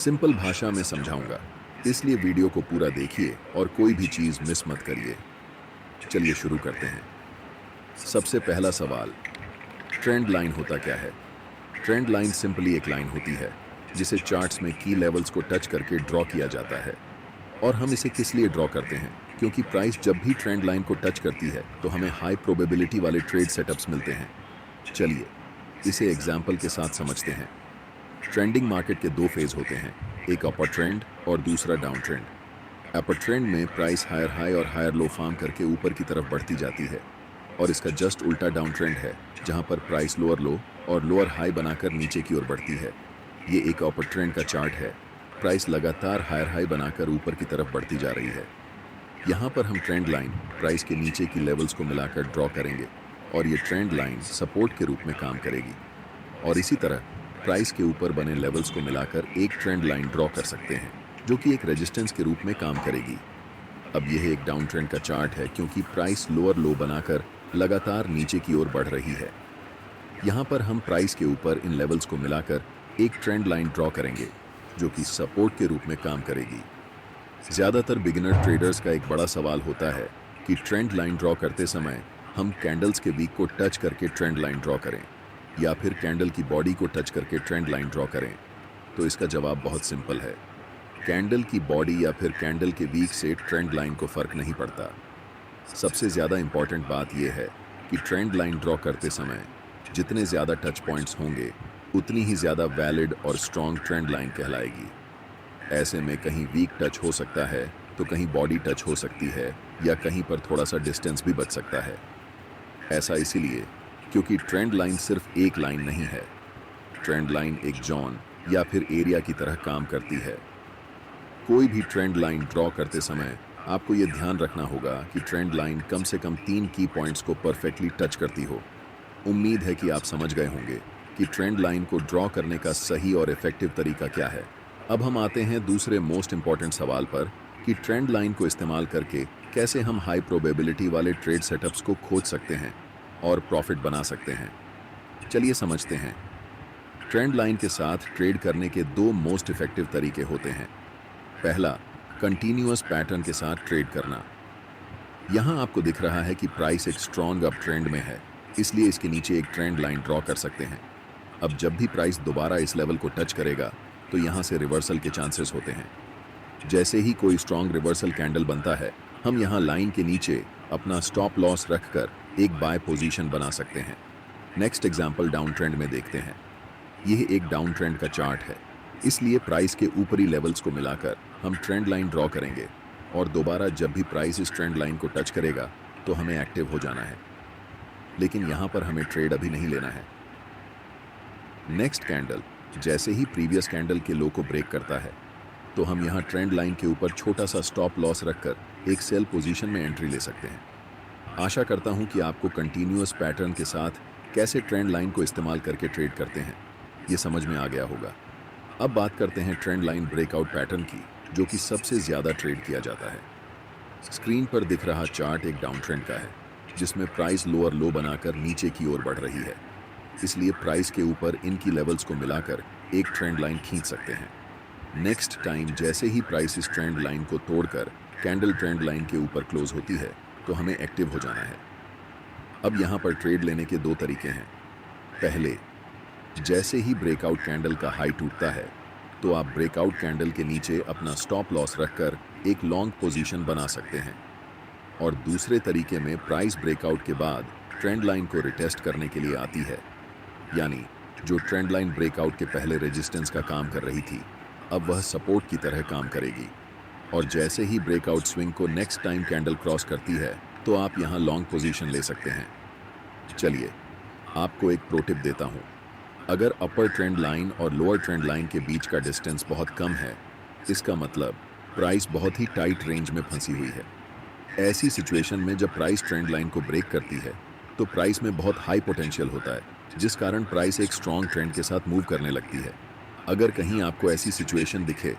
Simple भाषा में समझाऊंगा, इसलिए वीडियो को पूरा देखिए और कोई भी चीज मिस मत करिए। चलिए शुरू करते हैं। सबसे पहला सवाल, ट्रेंड लाइन होता क्या है? ट्रेंड लाइन सिंपली एक लाइन होती है जिसे चार्ट्स में की लेवल्स को टच करके ड्रॉ किया जाता है। और हम इसे किस लिए ड्रॉ करते हैं? क्योंकि प्राइस जब भी ट्रेंड लाइन को टच करती है तो हमें हाई प्रोबेबिलिटी वाले ट्रेड सेटअप्स मिलते हैं। चलिए इसे एग्जाम्पल के साथ समझते हैं। ट्रेंडिंग मार्केट के दो फेज होते हैं, एक अपर ट्रेंड और दूसरा डाउन ट्रेंड। अपर ट्रेंड में प्राइस हायर हाई और हायर लो फॉर्म करके ऊपर की तरफ बढ़ती जाती है, और इसका जस्ट उल्टा डाउन ट्रेंड है जहां पर प्राइस लोअर लो और लोअर हाई बनाकर नीचे की ओर बढ़ती है। ये एक अपर ट्रेंड का चार्ट है। प्राइस लगातार हायर हाई बनाकर ऊपर की तरफ बढ़ती जा रही है। यहाँ पर हम ट्रेंड लाइन प्राइस के नीचे की लेवल्स को मिलाकर ड्रॉ करेंगे और ये ट्रेंड लाइन सपोर्ट के रूप में काम करेगी। और इसी तरह प्राइस के ऊपर बने लेवल्स को मिलाकर एक ट्रेंड लाइन ड्रॉ कर सकते हैं जो कि एक रेजिस्टेंस के रूप में काम करेगी। अब यह एक डाउन ट्रेंड का चार्ट है क्योंकि प्राइस लोअर लो बनाकर लगातार नीचे की ओर बढ़ रही है। यहाँ पर हम प्राइस के ऊपर इन लेवल्स को मिलाकर एक ट्रेंड लाइन ड्रॉ करेंगे जो कि सपोर्ट के रूप में काम करेगी। ज़्यादातर बिगिनर ट्रेडर्स का एक बड़ा सवाल होता है कि ट्रेंड लाइन ड्रॉ करते समय हम कैंडल्स के वीक को टच करके ट्रेंड लाइन ड्रॉ करें या फिर कैंडल की बॉडी को टच करके ट्रेंड लाइन ड्रॉ करें। तो इसका जवाब बहुत सिंपल है। कैंडल की बॉडी या फिर कैंडल के वीक से ट्रेंड लाइन को फर्क नहीं पड़ता। सबसे ज़्यादा इंपॉर्टेंट बात यह है कि ट्रेंड लाइन ड्रॉ करते समय जितने ज़्यादा टच पॉइंट्स होंगे उतनी ही ज़्यादा वैलिड और स्ट्रॉन्ग ट्रेंड लाइन कहलाएगी। ऐसे में कहीं वीक टच हो सकता है तो कहीं बॉडी टच हो सकती है या कहीं पर थोड़ा सा डिस्टेंस भी बच सकता है। ऐसा इसीलिए क्योंकि ट्रेंड लाइन सिर्फ एक लाइन नहीं है। ट्रेंड लाइन एक जोन या फिर एरिया की तरह काम करती है। कोई भी ट्रेंड लाइन ड्रॉ करते समय आपको यह ध्यान रखना होगा कि ट्रेंड लाइन कम से कम 3 की पॉइंट्स को परफेक्टली टच करती हो। उम्मीद है कि आप समझ गए होंगे कि ट्रेंड लाइन को ड्रॉ करने का सही और इफेक्टिव तरीका क्या है। अब हम आते हैं दूसरे मोस्ट इंपॉर्टेंट सवाल पर कि ट्रेंड लाइन को इस्तेमाल करके कैसे हम हाई प्रोबेबिलिटी वाले ट्रेड सेटअप्स को खोज सकते हैं और प्रॉफिट बना सकते हैं। चलिए समझते हैं। ट्रेंड लाइन के साथ ट्रेड करने के दो मोस्ट इफेक्टिव तरीके होते हैं। पहला, कंटिन्यूअस पैटर्न के साथ ट्रेड करना। यहां आपको दिख रहा है कि प्राइस एक स्ट्रॉन्ग अप ट्रेंड में है, इसलिए इसके नीचे एक ट्रेंड लाइन ड्रॉ कर सकते हैं। अब जब भी प्राइस दोबारा इस लेवल को टच करेगा तो यहां से रिवर्सल के चांसेस होते हैं। जैसे ही कोई स्ट्रॉन्ग रिवर्सल कैंडल बनता है, हम यहां लाइन के नीचे अपना स्टॉप लॉस रखकर एक बाय पोजीशन बना सकते हैं। नेक्स्ट एग्जांपल डाउन ट्रेंड में देखते हैं। यह एक डाउन ट्रेंड का चार्ट है, इसलिए प्राइस के ऊपरी लेवल्स को मिलाकर हम ट्रेंड लाइन ड्रॉ करेंगे और दोबारा जब भी प्राइस इस ट्रेंड लाइन को टच करेगा तो हमें एक्टिव हो जाना है। लेकिन यहां पर हमें ट्रेड अभी नहीं लेना है। नेक्स्ट कैंडल जैसे ही प्रीवियस कैंडल के लो को ब्रेक करता है तो हम यहां ट्रेंड लाइन के ऊपर छोटा सा स्टॉप लॉस रखकर एक सेल पोजीशन में एंट्री ले सकते हैं। आशा करता हूं कि आपको कंटिन्यूअस पैटर्न के साथ कैसे ट्रेंड लाइन को इस्तेमाल करके ट्रेड करते हैं ये समझ में आ गया होगा। अब बात करते हैं ट्रेंड लाइन ब्रेकआउट पैटर्न की, जो कि सबसे ज़्यादा ट्रेड किया जाता है। स्क्रीन पर दिख रहा चार्ट एक डाउन ट्रेंड का है जिसमें प्राइस लोअर लो बनाकर नीचे की ओर बढ़ रही है, इसलिए प्राइस के ऊपर इनकी लेवल्स को मिलाकर एक ट्रेंड लाइन खींच सकते हैं। नेक्स्ट टाइम जैसे ही प्राइस इस ट्रेंड लाइन को तोड़कर कैंडल ट्रेंड लाइन के ऊपर क्लोज होती है तो हमें एक्टिव हो जाना है। अब यहाँ पर ट्रेड लेने के दो तरीके हैं। पहले, जैसे ही ब्रेकआउट कैंडल का हाई टूटता है तो आप ब्रेकआउट कैंडल के नीचे अपना स्टॉप लॉस रखकर एक लॉन्ग पोजीशन बना सकते हैं। और दूसरे तरीके में प्राइस ब्रेकआउट के बाद ट्रेंड लाइन को रिटेस्ट करने के लिए आती है, यानी जो ट्रेंड लाइन ब्रेकआउट के पहले रेजिस्टेंस का काम कर रही थी अब वह सपोर्ट की तरह काम करेगी। और जैसे ही ब्रेकआउट स्विंग को नेक्स्ट टाइम कैंडल क्रॉस करती है तो आप यहां लॉन्ग पोजीशन ले सकते हैं। चलिए आपको एक प्रो टिप देता हूं। अगर अपर ट्रेंड लाइन और लोअर ट्रेंड लाइन के बीच का डिस्टेंस बहुत कम है, इसका मतलब प्राइस बहुत ही टाइट रेंज में फंसी हुई है। ऐसी सिचुएशन में जब प्राइस ट्रेंड लाइन को ब्रेक करती है तो प्राइस में बहुत हाई पोटेंशियल होता है, जिस कारण प्राइस एक स्ट्रॉन्ग ट्रेंड के साथ मूव करने लगती है। अगर कहीं आपको ऐसी सिचुएशन दिखे